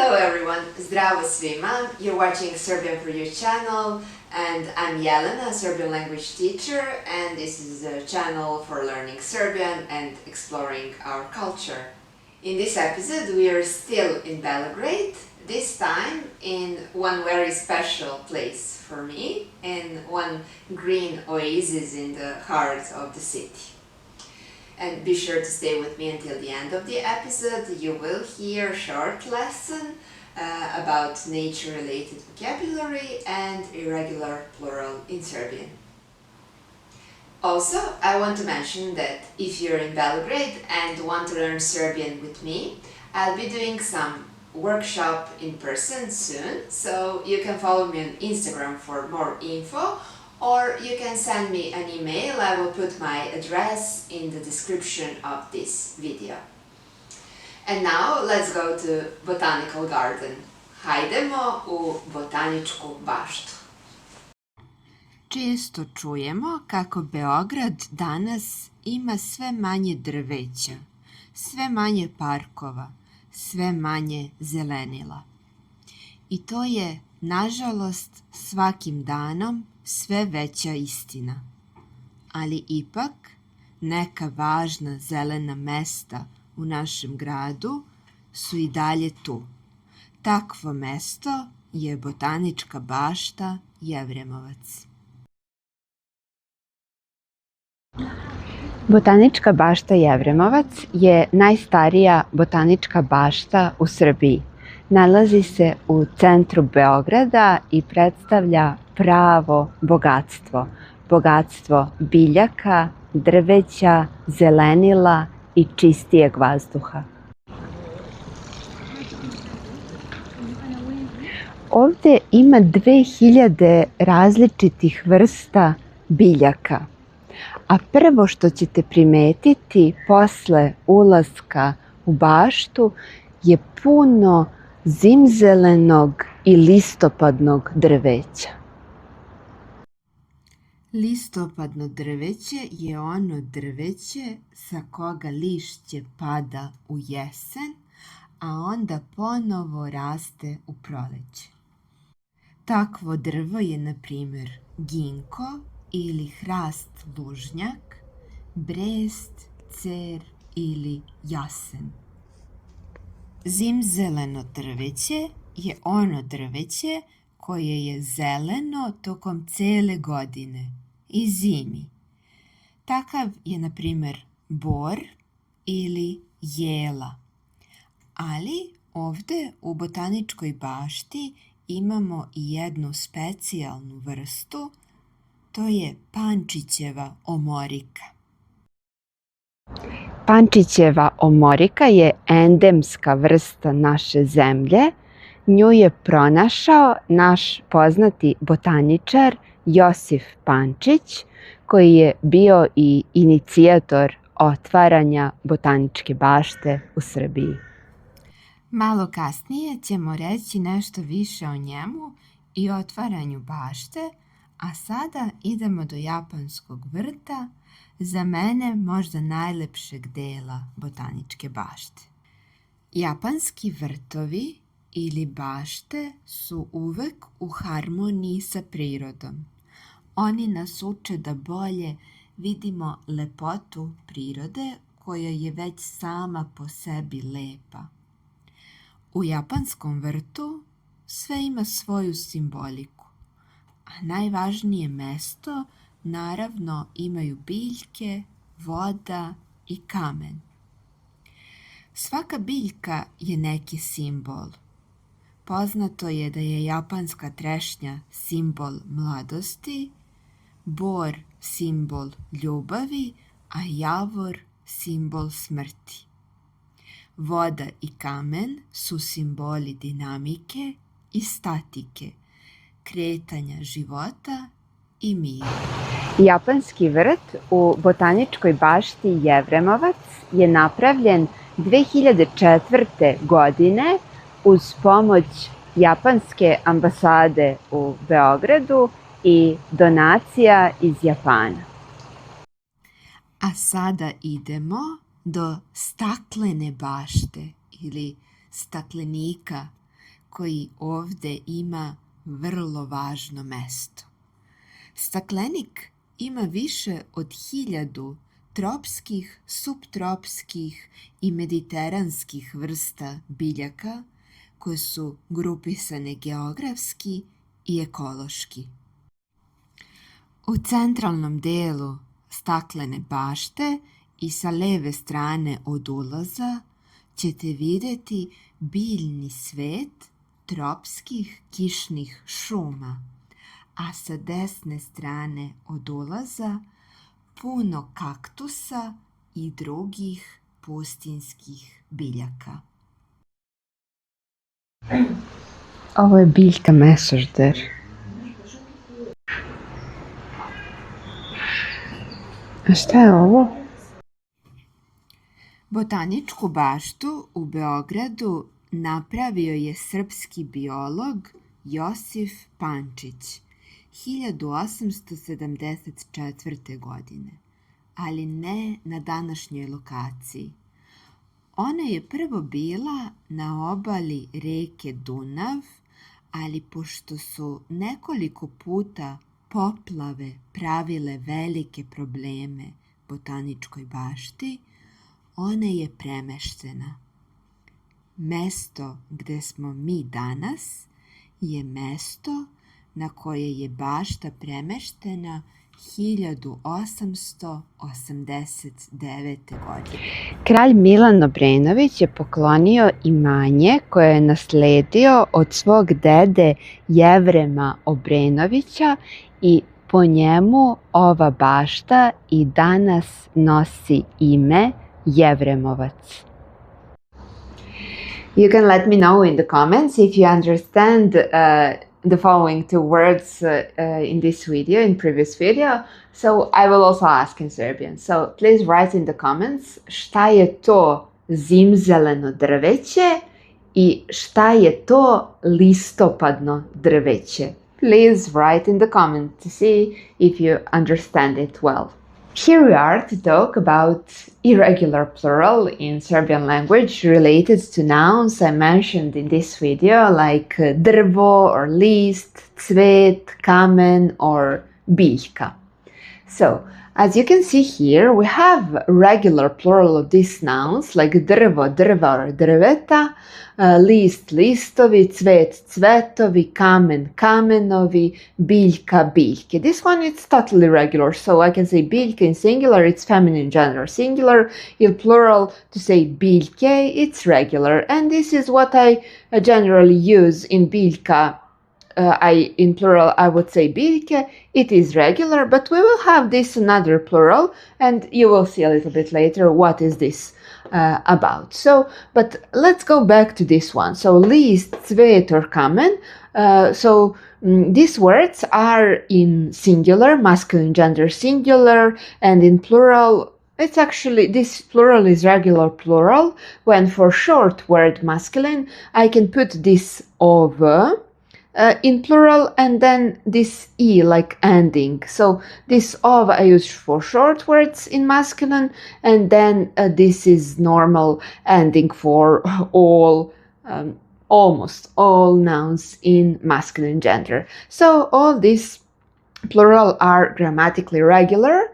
Hello everyone, zdravo svima. You're watching Serbian for You channel and I'm Jelena, Serbian language teacher, and this is a channel for learning Serbian and exploring our culture. In this episode we are still in Belgrade, this time in one very special place for me, in one green oasis in the heart of the city. And be sure to stay with me until the end of the episode. You will hear a short lesson about nature-related vocabulary and irregular plural in Serbian. Also, I want to mention that if you're in Belgrade and want to learn Serbian with me, I'll be doing some workshop in person soon, so you can follow me on Instagram for more info, or you can send me an email. I will put my address in the description of this video. And now let's go to Botanical Garden. Hajdemo u botaničku baštu. Često čujemo kako Beograd danas ima sve manje drveća, sve manje parkova, sve manje zelenila. I to je, nažalost, svakim danom sve veća istina. Ali ipak, neka važna zelena mesta u našem gradu su i dalje tu. Takvo mesto je Botanička bašta Jevremovac. Botanička bašta Jevremovac je najstarija botanička bašta u Srbiji. Nalazi se u centru Beograda i predstavlja pravo bogatstvo. Bogatstvo biljaka, drveća, zelenila i čistijeg vazduha. Ovde ima 2000 različitih vrsta biljaka. A prvo što ćete primetiti posle ulaska u baštu je puno zimzelenog i listopadnog drveća. Listopadno drveće je ono drveće sa koga lišće pada u jesen, a onda ponovo raste u proleće. Takvo drvo je, na primjer, ginko ili hrast lužnjak, brest, cer ili jasen. Zimzeleno drveće je ono drveće koje je zeleno tokom cele godine i zimi. Takav je, na primjer, bor ili jela. Ali ovde u Botaničkoj bašti imamo i jednu specijalnu vrstu, to je Pančićeva omorika. Pančićeva omorika je endemska vrsta naše zemlje. Nju je pronašao naš poznati botaničar Josif Pančić, koji je bio i inicijator otvaranja Botaničke bašte u Srbiji. Malo kasnije ćemo reći nešto više o njemu i otvaranju bašte, a sada idemo do japanskog vrta, za mene možda najlepšeg dela Botaničke bašte. Japanski vrtovi ili bašte su uvek u harmoniji sa prirodom. Oni nas uče da bolje vidimo lepotu prirode koja je već sama po sebi lepa. U japanskom vrtu sve ima svoju simboliku, a najvažnije mesto naravno imaju biljke, voda i kamen. Svaka biljka je neki simbol. Poznato je da je japanska trešnja simbol mladosti, bor simbol ljubavi, a javor simbol smrti. Voda i kamen su simboli dinamike i statike, kretanja života i mira. Japanski vrt u Botaničkoj bašti Jevremovac je napravljen 2004. godine uz pomoć japanske ambasade u Beogradu i donacija iz Japana. A sada idemo do staklene bašte ili staklenika koji ovde ima vrlo važno mesto. Staklenik ima više od 1000 tropskih, suptropskih i mediteranskih vrsta biljaka koje su grupisane geografski i ekološki. U centralnom delu staklene bašte i sa leve strane od ulaza ćete vidjeti biljni svet tropskih kišnih šuma, a sa desne strane od ulaza puno kaktusa i drugih pustinskih biljaka. Ovo je biljka mešarder. A šta je ovo? Botaničku baštu u Beogradu napravio je srpski biolog Josif Pančić 1874. godine, ali ne na današnjoj lokaciji. Ona je prvo bila na obali reke Dunav, ali pošto su nekoliko puta poplave pravile velike probleme botaničkoj bašti, ona je premeštena. Mesto gde smo mi danas je mesto na koje je bašta premeštena 1889. godine. Kralj Milan Obrenović je poklonio imanje koje je nasledio od svog dede Jevrema Obrenovića i po njemu ova bašta i danas nosi ime Jevremovac. You can let me know in the comments if you understand the following two words in this video, in previous video. So I will also ask in Serbian. So please write in the comments šta je to zimzeleno drveće i šta je to listopadno drveće. Please write in the comments to see if you understand it well. Here we are to talk about irregular plural in Serbian language related to nouns I mentioned in this video, like drvo or list, cvet, kamen or biljka. So, as you can see here, we have regular plural of these nouns like drvo, drva or drveta, list, listovi, cvet, cvetovi, kamen, kamenovi, biljka, biljke. This one is totally regular, so I can say biljka in singular, it's feminine gender singular. In plural, to say biljke, it's regular. And this is what I generally use in biljka. In plural, I would say biljke. It is regular, but we will have this another plural, and you will see a little bit later what is this about. So, but let's go back to this one. So, list, cvet, or kamen. These words are in singular, masculine gender singular, and in plural, it's actually, this plural is regular plural. When for short word masculine, I can put this over in plural and then this e like ending. So this of I use for short words in masculine, and then this is normal ending for all, almost all nouns in masculine gender. So all these plural are grammatically regular.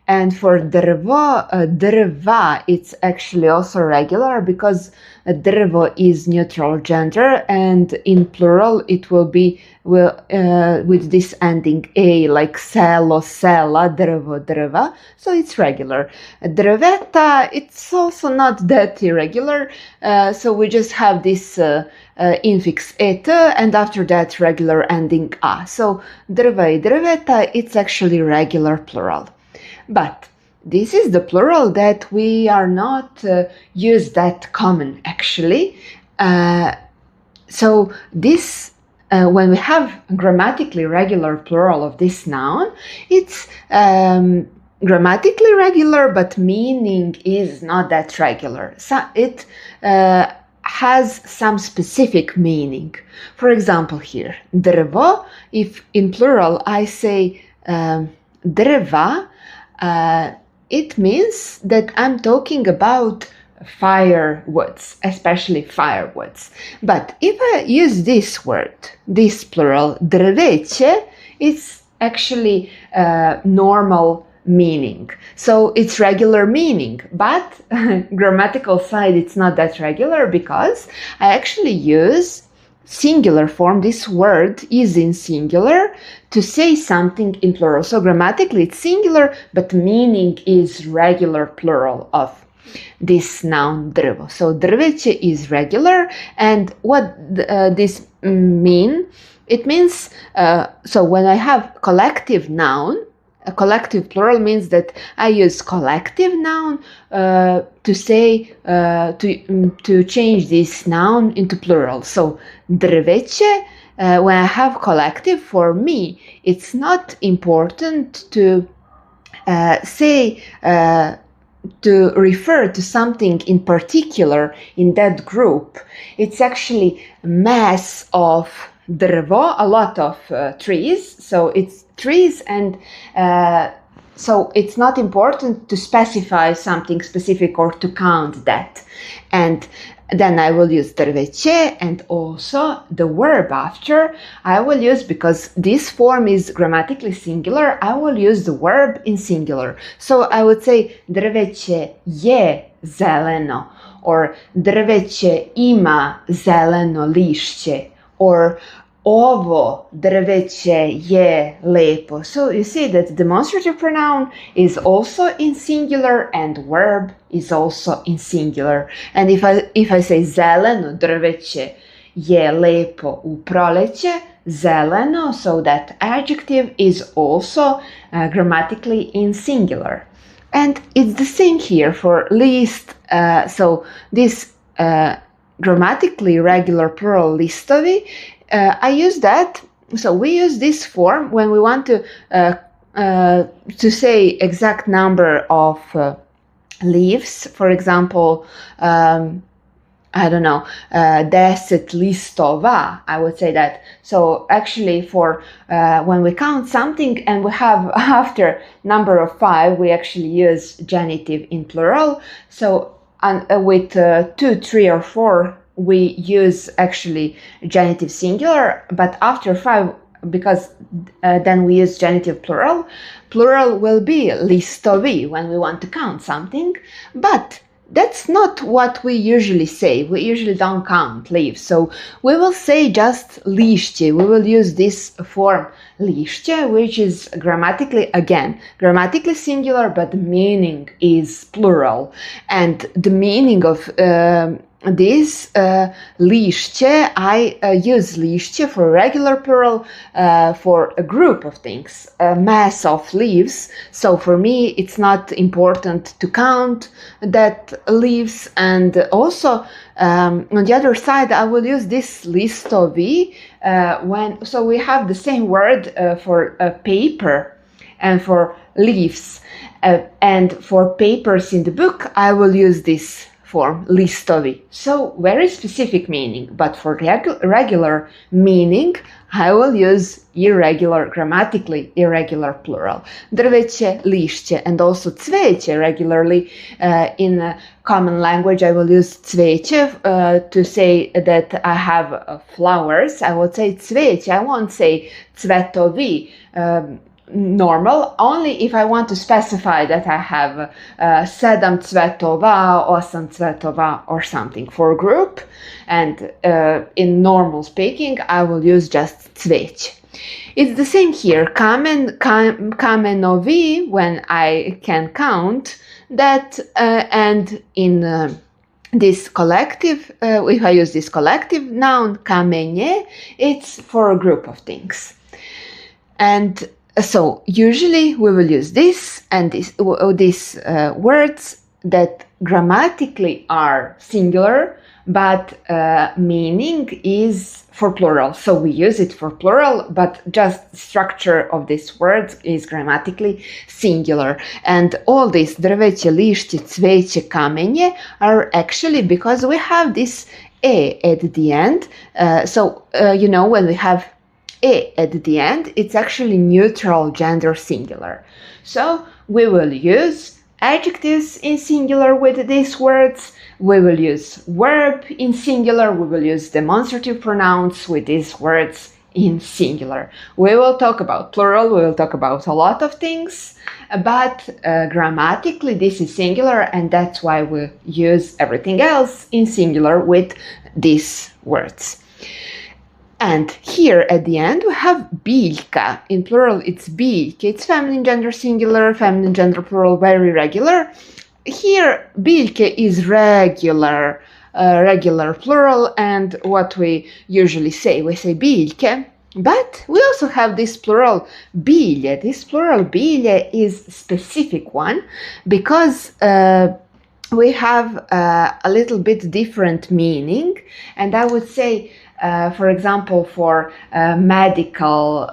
And for drvo, drva, it's actually also regular because drvo is neutral gender, and in plural it will be with this ending a, like selo, sela, drvo, drva. So it's regular. Drveta, it's also not that irregular. So we just have this infix et, and after that regular ending a. So drva i drveta, it's actually regular plural. But this is the plural that we are not use that common actually. So this, when we have grammatically regular plural of this noun, it's grammatically regular, but meaning is not that regular. So it has some specific meaning. For example, here, drvo, if in plural I say drva, it means that I'm talking about firewoods, especially firewoods. But if I use this word, this plural, drveće, it's actually normal meaning. So it's regular meaning, but grammatical side, it's not that regular because I actually use singular form. This word is in singular to say something in plural. So grammatically it's singular, but meaning is regular plural of this noun drvo. So drveće is regular, and what this mean? It means, so when I have collective noun, a collective plural means that I use collective noun to say, to change this noun into plural. So drveće, when I have collective, for me, it's not important to say, to refer to something in particular in that group. It's actually mass of drvo, a lot of trees. So it's trees, and so it's not important to specify something specific or to count that. And then I will use drveće, and also the verb after I will use, because this form is grammatically singular, I will use the verb in singular. So I would say drveće je zeleno, or drveće ima zeleno lišće, or ovo drveće je lepo. So you see that demonstrative pronoun is also in singular and verb is also in singular. And if I say zeleno drveće je lepo u proleće, zeleno, so that adjective is also grammatically in singular. And it's the same here for list. So this grammatically regular plural listovi, I use that. So we use this form when we want to say exact number of leaves. For example, I don't know, 10 listova, I would say that. So actually for when we count something and we have after number of 5, we actually use genitive in plural. So with 2, 3 or 4, we use actually genitive singular, but after 5, because then we use genitive plural, plural will be listovi when we want to count something, but that's not what we usually say. We usually don't count leaves, so we will say just lišće. We will use this form lišće, which is grammatically singular, but the meaning is plural. And the meaning of this lišće, I use lišće for regular plural for a group of things, a mass of leaves. So for me, it's not important to count that leaves. And also on the other side, I will use this listovi so we have the same word for paper and for leaves. And for papers in the book, I will use this form listovi. So very specific meaning, but for regular meaning, I will use grammatically irregular plural. Drveće, lišće, and also cveće. Regularly in common language, I will use cveće to say that I have flowers. I will say cveće. I won't say cvetovi. Normal, only if I want to specify that I have 7 cvetova, 8 cvetova, or something for a group. And in normal speaking, I will use just cveće. It's the same here. Kamenovi, when I can count that, and in this collective, if I use this collective noun, kamenje, it's for a group of things. And so usually we will use this and these words that grammatically are singular, but meaning is for plural. So we use it for plural, but just the structure of these words is grammatically singular. And all these drveće, lišće, cveće, kamenje are actually because we have this e at the end. When we have e at the end, it's actually neutral gender singular. So we will use adjectives in singular with these words. We will use verb in singular. We will use demonstrative pronouns with these words in singular. We will talk about plural. We will talk about a lot of things, but grammatically this is singular, and that's why we use everything else in singular with these words. And here at the end we have biljka. In plural it's biljke. It's feminine gender singular, feminine gender plural, very regular. Here biljke is regular, regular plural, and what we usually say, we say biljke. But we also have this plural bilje. This plural bilje is specific one because we have a little bit different meaning, and I would say, for example, for medical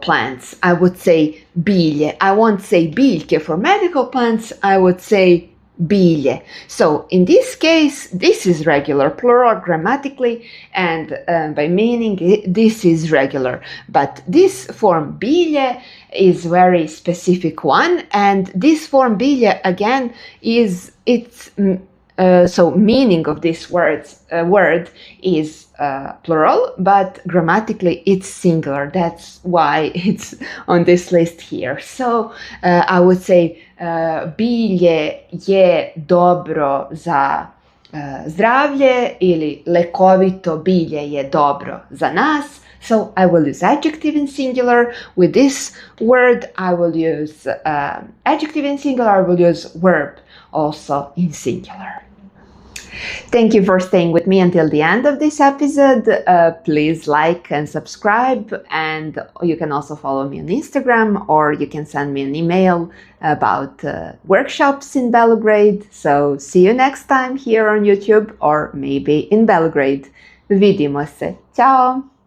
plants, I would say bilje. I won't say biljke for medical plants, I would say bilje. So in this case, this is regular plural grammatically, and by meaning this is regular. But this form bilje is very specific one, and this form bilje again is so meaning of this word is plural, but grammatically it's singular. That's why it's on this list here. So I would say bilje je dobro za zdravlje, ili lekovito bilje je dobro za nas. So I will use adjective in singular. With this word I will use adjective in singular. I will use verb also in singular. Thank you for staying with me until the end of this episode. Please like and subscribe, and you can also follow me on Instagram, or you can send me an email about workshops in Belgrade. So see you next time here on YouTube, or maybe in Belgrade. Vidimo se. Ćao!